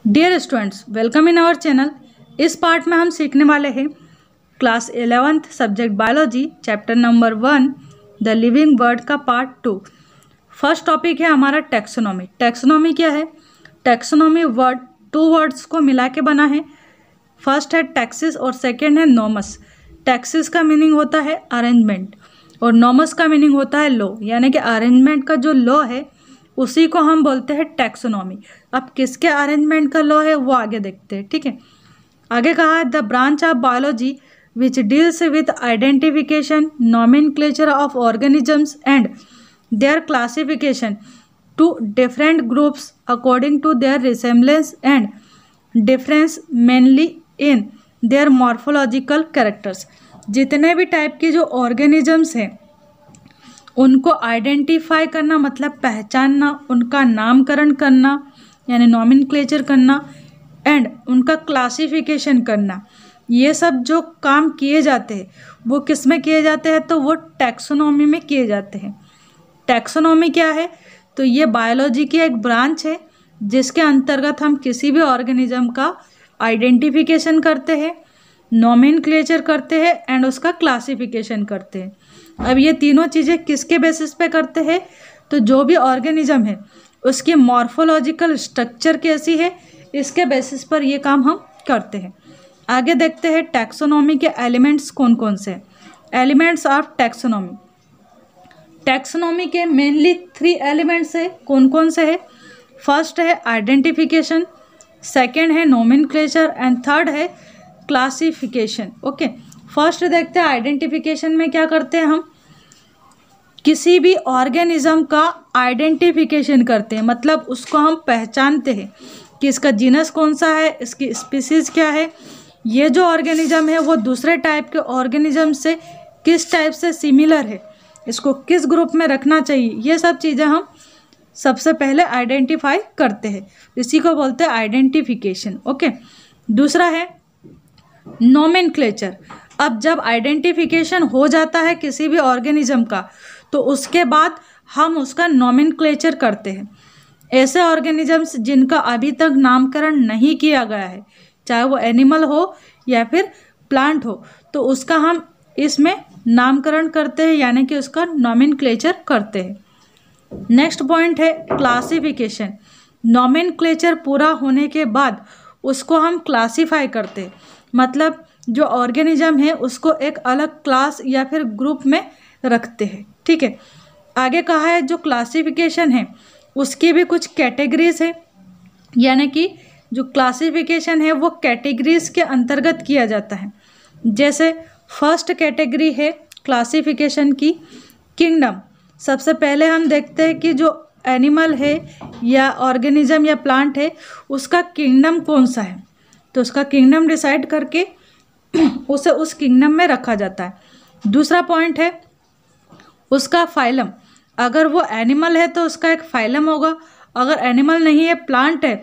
Dear students, welcome in our channel. इस part में हम सीखने वाले हैं class 11th subject biology chapter number 1 the living word का पार्ट 2। फर्स्ट टॉपिक है हमारा टैक्सोनॉमी। टैक्सोनॉमी क्या है? टैक्सोनॉमी वर्ड टू वर्ड्स को मिला के बना है। फर्स्ट है टैक्सिस और सेकेंड है नॉमस। टैक्सिस का मीनिंग होता है अरेंजमेंट और नॉमस का मीनिंग होता है लॉ, यानी कि अरेंजमेंट का जो लॉ है उसी को हम बोलते हैं टैक्सोनॉमी। अब किसके अरेंजमेंट का लॉ है वो आगे देखते हैं, ठीक है। आगे कहा है the branch of biology which deals with identification nomenclature of organisms and their classification to different groups according to their resemblance and difference mainly in their morphological characters. जितने भी टाइप के जो ऑर्गेनिजम्स हैं उनको आइडेंटिफाई करना मतलब पहचानना, उनका नामकरण करना यानी नॉमेनक्लेचर करना एंड उनका क्लासिफिकेशन करना, ये सब जो काम किए जाते हैं वो किस में किए जाते हैं? तो वो टैक्सोनॉमी में किए जाते हैं। टैक्सोनॉमी क्या है? तो ये बायोलॉजी की एक ब्रांच है जिसके अंतर्गत हम किसी भी ऑर्गेनिज्म का आइडेंटिफिकेशन करते हैं, नॉमेनक्लेचर करते हैं एंड उसका क्लासिफिकेशन करते हैं। अब ये तीनों चीज़ें किसके बेसिस पे करते हैं? तो जो भी ऑर्गेनिज्म है उसकी मॉर्फोलॉजिकल स्ट्रक्चर कैसी है इसके बेसिस पर ये काम हम करते हैं। आगे देखते हैं टैक्सोनॉमी के एलिमेंट्स कौन कौन से हैं। Elements of taxonomy. टैक्सोनॉमी के मेनली 3 एलिमेंट्स है। कौन कौन से है? फर्स्ट है आइडेंटिफिकेशन, सेकेंड है नॉमेनक्लेचर एंड थर्ड है क्लासिफिकेशन। ओके, फर्स्ट देखते हैं आइडेंटिफिकेशन में क्या करते हैं हम? किसी भी ऑर्गेनिज्म का आइडेंटिफिकेशन करते हैं, मतलब उसको हम पहचानते हैं कि इसका जीनस कौन सा है, इसकी स्पीसीज क्या है, ये जो ऑर्गेनिज्म है वो दूसरे टाइप के ऑर्गेनिज्म से किस टाइप से सिमिलर है, इसको किस ग्रुप में रखना चाहिए, ये सब चीज़ें हम सबसे पहले आइडेंटिफाई करते हैं। इसी को बोलते हैं आइडेंटिफिकेशन। ओके, दूसरा है नॉमेनक्लेचर। अब जब आइडेंटिफिकेशन हो जाता है किसी भी ऑर्गेनिज्म का तो उसके बाद हम उसका नॉमेनक्लेचर करते हैं। ऐसे ऑर्गेनिजम्स जिनका अभी तक नामकरण नहीं किया गया है, चाहे वो एनिमल हो या फिर प्लांट हो, तो उसका हम इसमें नामकरण करते हैं यानी कि उसका नॉमेनक्लेचर करते हैं। नेक्स्ट पॉइंट है क्लासिफिकेशन। नॉमेनक्लेचर पूरा होने के बाद उसको हम क्लासीफाई करते हैं, मतलब जो ऑर्गेनिज्म है उसको एक अलग क्लास या फिर ग्रुप में रखते हैं, ठीक है। आगे कहा है जो क्लासिफिकेशन है उसकी भी कुछ कैटेगरीज है, यानी कि जो क्लासिफिकेशन है वो कैटेगरीज के अंतर्गत किया जाता है। जैसे फर्स्ट कैटेगरी है क्लासिफिकेशन की किंगडम। सबसे पहले हम देखते हैं कि जो एनिमल है या ऑर्गेनिज्म या प्लांट है उसका किंगडम कौन सा है, तो उसका किंगडम डिसाइड करके उसे उस किंगडम में रखा जाता है। दूसरा पॉइंट है उसका फाइलम। अगर वो एनिमल है तो उसका एक फाइलम होगा, अगर एनिमल नहीं है प्लांट है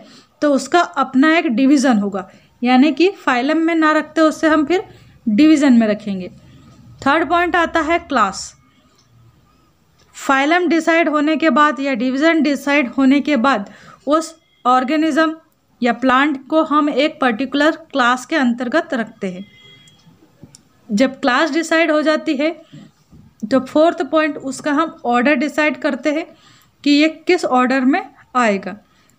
तो उसका अपना एक डिवीज़न होगा, यानी कि फाइलम में ना रखते उससे हम फिर डिवीज़न में रखेंगे। थर्ड पॉइंट आता है क्लास। फाइलम डिसाइड होने के बाद या डिवीज़न डिसाइड होने के बाद उस ऑर्गेनिज्म या प्लांट को हम एक पर्टिकुलर क्लास के अंतर्गत रखते हैं। जब क्लास डिसाइड हो जाती है तो फोर्थ पॉइंट उसका हम ऑर्डर डिसाइड करते हैं कि ये किस ऑर्डर में आएगा।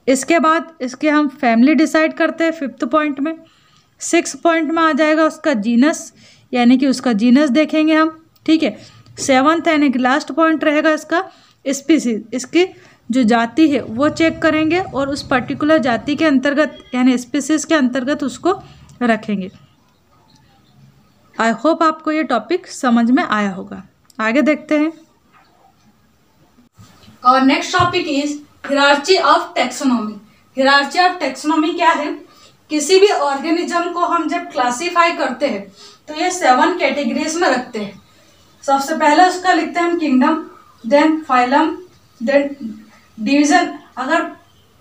इसके बाद इसके हम फैमिली डिसाइड करते हैं फिफ्थ पॉइंट में। सिक्स पॉइंट में आ जाएगा उसका जीनस, यानी कि उसका जीनस देखेंगे हम, ठीक है। सेवन्थ यानी कि लास्ट पॉइंट रहेगा इसका स्पीसीज, इसकी जो जाति है वो चेक करेंगे और उस पर्टिकुलर जाति के अंतर्गत यानी स्पीसीज के अंतर्गत उसको रखेंगे। आई होप आपको ये टॉपिक समझ में आया होगा। आगे देखते हैं। और next topic is hierarchy of taxonomy. Hierarchy of taxonomy क्या है? किसी भी ऑर्गेनिज्म को हम जब क्लासीफाई करते हैं तो ये 7 कैटेगरीज में रखते हैं। सबसे पहले उसका लिखते हैं हम kingdom, then phylum, then division. अगर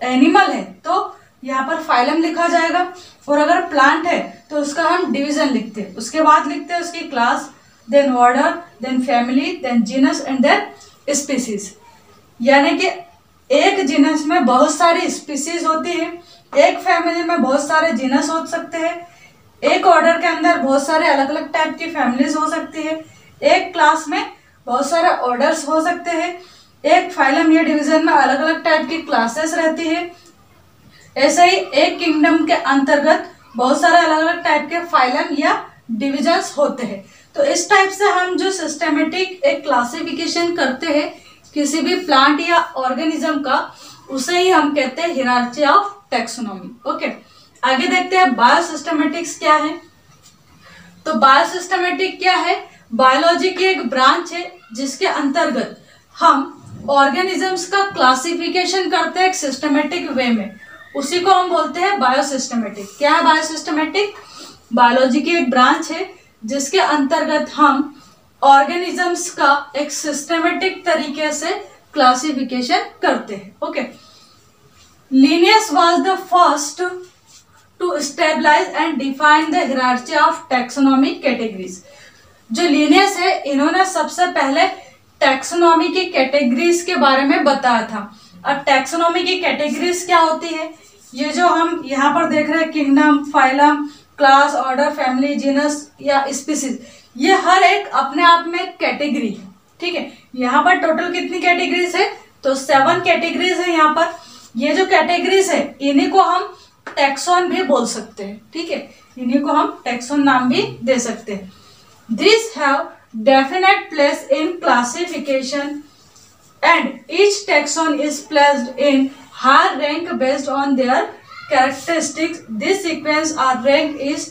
एनिमल है तो यहाँ पर फाइलम लिखा जाएगा और अगर प्लांट है तो उसका हम डिवीजन लिखते हैं। उसके बाद लिखते हैं उसकी class, then order, then family, then genus and then species. यानी कि एक जीनस में बहुत सारी स्पीसीज होती है एक फैमिली में बहुत सारे जीनस हो सकते हैं, एक ऑर्डर के अंदर बहुत सारे अलग अलग टाइप की फैमिलीज हो सकती है, एक क्लास में बहुत सारे ऑर्डर्स हो सकते हैं, एक फाइलम या डिवीजन में अलग अलग टाइप की क्लासेस रहती है। ऐसे ही एक किंगडम के अंतर्गत बहुत सारे अलग अलग टाइप के फाइलम या डिविजन्स होते हैं। तो इस टाइप से हम जो सिस्टेमेटिक एक क्लासिफिकेशन करते हैं किसी भी प्लांट या ऑर्गेनिज्म का, उसे ही हम कहते हैं हियरार्ची ऑफ टैक्सोनॉमी। ओके, आगे देखते हैं बायोसिस्टेमेटिक्स क्या है। तो बायोसिस्टेमेटिक क्या है? बायोलॉजी की एक ब्रांच है जिसके अंतर्गत हम ऑर्गेनिजम्स का क्लासिफिकेशन करते हैं एक सिस्टमेटिक वे में, उसी को हम बोलते हैं बायोसिस्टेमेटिक। क्या है बायोसिस्टेमेटिक? बायोलॉजी की एक ब्रांच है जिसके अंतर्गत हम ऑर्गेनिजम्स का एक सिस्टमेटिक तरीके से क्लासिफिकेशन करते हैं। Okay, Linnaeus was the first to stabilise and define the hierarchy of taxonomy categories. जो लिनियस है, इन्होंने सबसे पहले टैक्सोनॉमी की कैटेगरीज के बारे में बताया था। अब टैक्सोनॉमी की कैटेगरीज क्या होती है? ये जो हम यहाँ पर देख रहे हैं, kingdom, phylum, class, order, family, genus या स्पीसीज, ये हर एक अपने आप में कैटेगरी है। ठीक है, यहाँ पर टोटल कितनी कैटेगरीज है? तो 7 कैटेगरीज है यहाँ पर। ये जो कैटेगरीज है इन्हीं को हम टैक्सोन भी बोल सकते हैं। ठीक है, इन्हीं को हम टैक्सोन नाम भी दे सकते हैं। This have definite place in classification and each taxon is placed in higher rank based on their characteristics. This sequence or rank is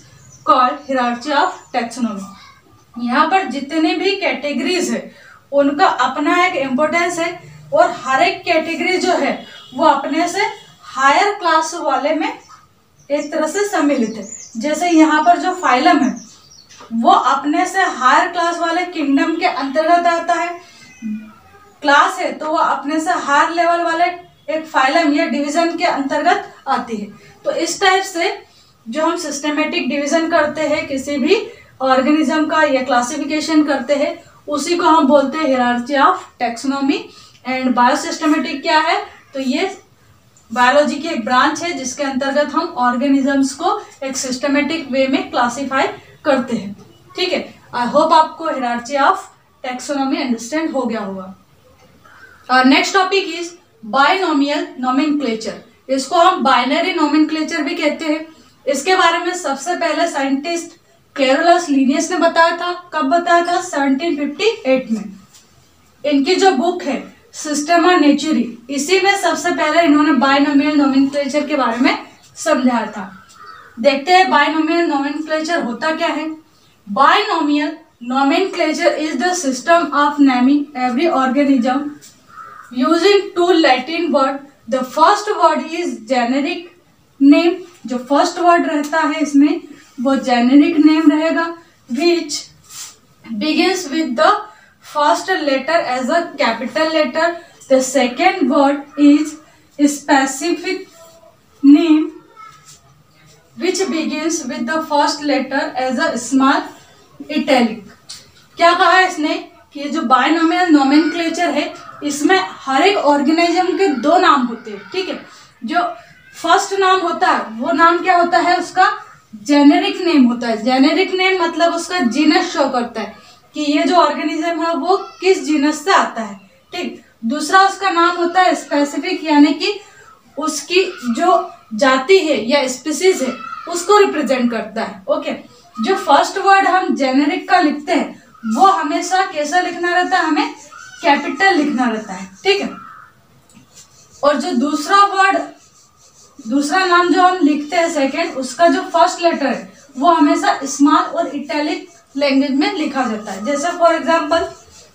called hierarchy of taxonomy. यहाँ पर जितने भी कैटेगरीज है उनका अपना एक इम्पोर्टेंस है और हर एक कैटेगरी जो है वो अपने से हायर क्लास वाले में एक तरह से सम्मिलित है। जैसे यहाँ पर जो फाइलम है वो अपने से हायर क्लास वाले किंगडम के अंतर्गत आता है। क्लास है तो वो अपने से हायर लेवल वाले एक फाइलम या डिवीजन के अंतर्गत आती है। तो इस टाइप से जो हम सिस्टेमेटिक डिवीजन करते हैं किसी भी ऑर्गेनिज्म का या क्लासिफिकेशन करते हैं, उसी को हम बोलते हैं हायरार्की ऑफ टैक्सोनॉमी। एंड बायोसिस्टेमेटिक क्या है? तो ये बायोलॉजी की एक ब्रांच है जिसके अंतर्गत हम ऑर्गेनिजम्स को एक सिस्टेमेटिक वे में क्लासिफाई करते हैं। ठीक है, आई होप आपको हायरार्की ऑफ टैक्सोनॉमी अंडरस्टैंड हो गया होगा। और next topic is binomial nomenclature. इसको हम बाइनरी नोमेनक्लेचर भी कहते हैं। इसके बारे में सबसे पहले साइंटिस्ट कैरोलस लिनियस ने बताया था। कब बताया था? 1758 में। इनकी जो बुक है सिस्टेमा नेचुरी, इसी में सबसे पहले इन्होंने बाइनोमियल नोमेनक्लेचर के बारे में समझाया था। देखते हैं बाइनोमियल नोमेनक्लेचर होता क्या है। Binomial nomenclature is the system of naming every organism using 2 Latin word. The first word is generic name. जो first word रहता है इसमें वो generic name रहेगा, which begins with the first letter as a capital letter. The second word is specific name, which begins with the first letter as a small italic. क्या कहा है इसने कि जो बाइनोमियल नोमेनक्लेचर है इसमें हर एक ऑर्गेनिज्म के 2 नाम होते हैं। ठीक है, जो फर्स्ट नाम होता है वो नाम क्या होता है? उसका जेनेरिक नेम होता है। जेनेरिक नेम मतलब उसका जीनस शो करता है कि ये जो ऑर्गेनिज्म है वो किस जीनस से आता है। ठीक, दूसरा उसका नाम होता है स्पेसिफिक, यानी कि उसकी जो जाति है या स्पीसीज है उसको रिप्रेजेंट करता है। ओके, जो फर्स्ट वर्ड हम जेनेरिक का लिखते हैं वो हमेशा कैसा लिखना रहता है? हमें कैपिटल लिखना रहता है। ठीक है, और जो दूसरा नाम जो हम लिखते हैं सेकंड, उसका जो फर्स्ट लेटर है वो हमेशा स्मॉल और इटैलिक लैंग्वेज में लिखा जाता है। जैसे फॉर एग्जांपल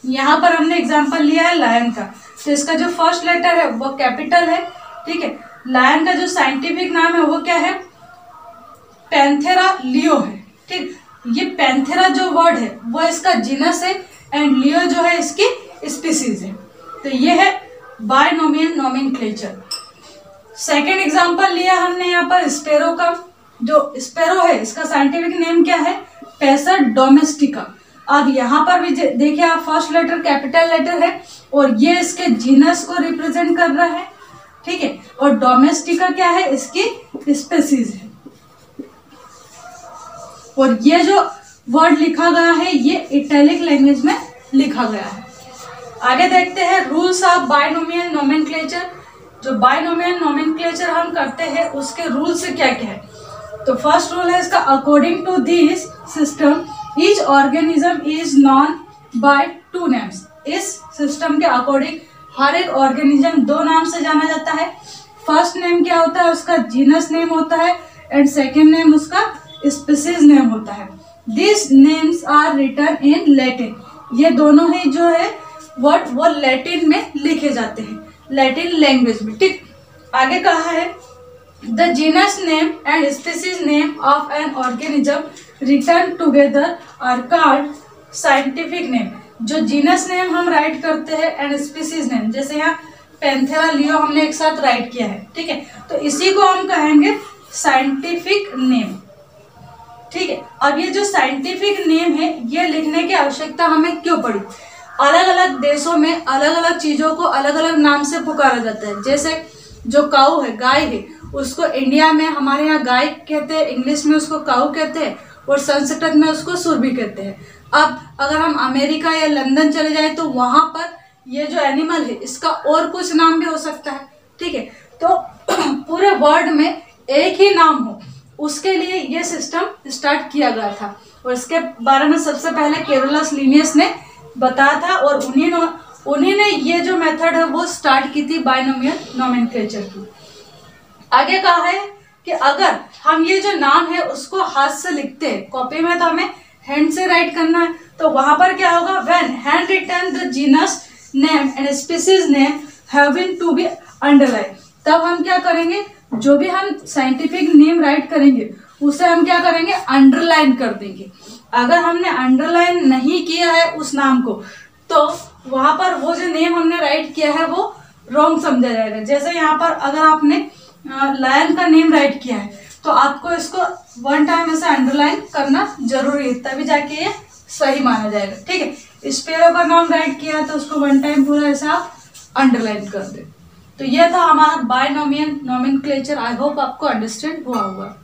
यहाँ पर हमने एग्जांपल लिया है लायन का, तो इसका जो फर्स्ट लेटर है वो कैपिटल है। ठीक है, लायन का जो साइंटिफिक नाम है वो क्या है? पैंथेरा लियो है। ठीक, ये पैंथेरा जो वर्ड है वो इसका जीनस है एंड लियो जो है इसकी स्पीसीज है। तो ये है बाइनोमियल नोमेनक्लेचर। सेकेंड एग्जांपल लिया हमने यहाँ पर स्पेरो का। जो स्पेरो है इसका साइंटिफिक नेम क्या है? Pacer domestica. अब यहाँ पर भी देखिए आप, फर्स्ट लेटर कैपिटल लेटर है और ये इसके जीनस को रिप्रेजेंट कर रहा है। ठीक है। और डोमेस्टिका क्या है, इसकी स्पीसीज है। और ये जो वर्ड लिखा गया है ये इटैलिक लैंग्वेज में लिखा गया है। आगे देखते हैं रूल्स ऑफ बायनोमियल नोमेनक्लेचर। जो बायनोमियल नोमेनक्लेचर हम करते हैं उसके रूल्स क्या क्या है। तो फर्स्ट रूल है इसका, according to this system each organism is known by two names. इस सिस्टम के अकॉर्डिंग हर एक ऑर्गेनिज्म दो नाम से जाना जाता है। फर्स्ट नेम क्या होता है उसका, जीनस नेम होता है, एंड सेकेंड नेम उसका स्पीसीज नेम होता है। This names are written in Latin. ये दोनों ही जो है वर्ड वो लैटिन में लिखे जाते हैं, लैटिन लैंग्वेज में, ठीक। आगे कहा है the genus name and species name of an organism written together are called scientific name. जो जीनस नेम हम राइट करते हैं एंड स्पीसीज नेम, जैसे यहाँ पैंथेरा लियो हमने एक साथ राइट किया है, ठीक है, तो इसी को हम कहेंगे साइंटिफिक नेम, ठीक है। अब ये जो साइंटिफिक नेम है ये लिखने की आवश्यकता हमें क्यों पड़ी। अलग अलग देशों में अलग अलग चीजों को अलग अलग नाम से पुकारा जाता है। जैसे जो काऊ है, गाय है, उसको इंडिया में हमारे यहाँ गाय कहते हैं, इंग्लिश में उसको काऊ कहते हैं, और संस्कृत में उसको सुरभि कहते हैं। अब अगर हम अमेरिका या लंदन चले जाए तो वहां पर ये जो एनिमल है इसका और कुछ नाम भी हो सकता है, ठीक है। तो पूरे वर्ल्ड में एक ही नाम हो उसके लिए ये सिस्टम स्टार्ट किया गया था, और इसके बारे में सबसे पहले कैरोलस लिनियस ने बताया था, और उन्हीं ने ये जो मेथड है वो स्टार्ट की थी बायनोमियल नोमेनक्लेचर की। आगे कहा है कि अगर हम ये जो नाम है उसको हाथ से लिखते हैं, कॉपी में तो हमें हैंड से राइट करना है, तो वहां पर क्या होगा, when hand written the genus name and species name have been to be underline. तब हम क्या करेंगे, जो भी हम साइंटिफिक नेम राइट करेंगे उसे हम क्या करेंगे, अंडरलाइन कर देंगे। अगर हमने अंडरलाइन नहीं किया है उस नाम को तो वहां पर वो जो नेम हमने राइट किया है वो रॉन्ग समझा जाएगा। जैसे यहाँ पर अगर आपने लायन का नेम राइट किया है तो आपको इसको वन टाइम ऐसे अंडरलाइन करना जरूरी है, तभी जाके ये सही माना जाएगा, ठीक है। स्पेरो का नाम राइट किया है तो उसको वन टाइम पूरा ऐसा आप अंडरलाइन कर दे। तो ये था हमारा बायनोमियल नोमेनक्लेचर। आई होप आपको अंडरस्टैंड हुआ होगा।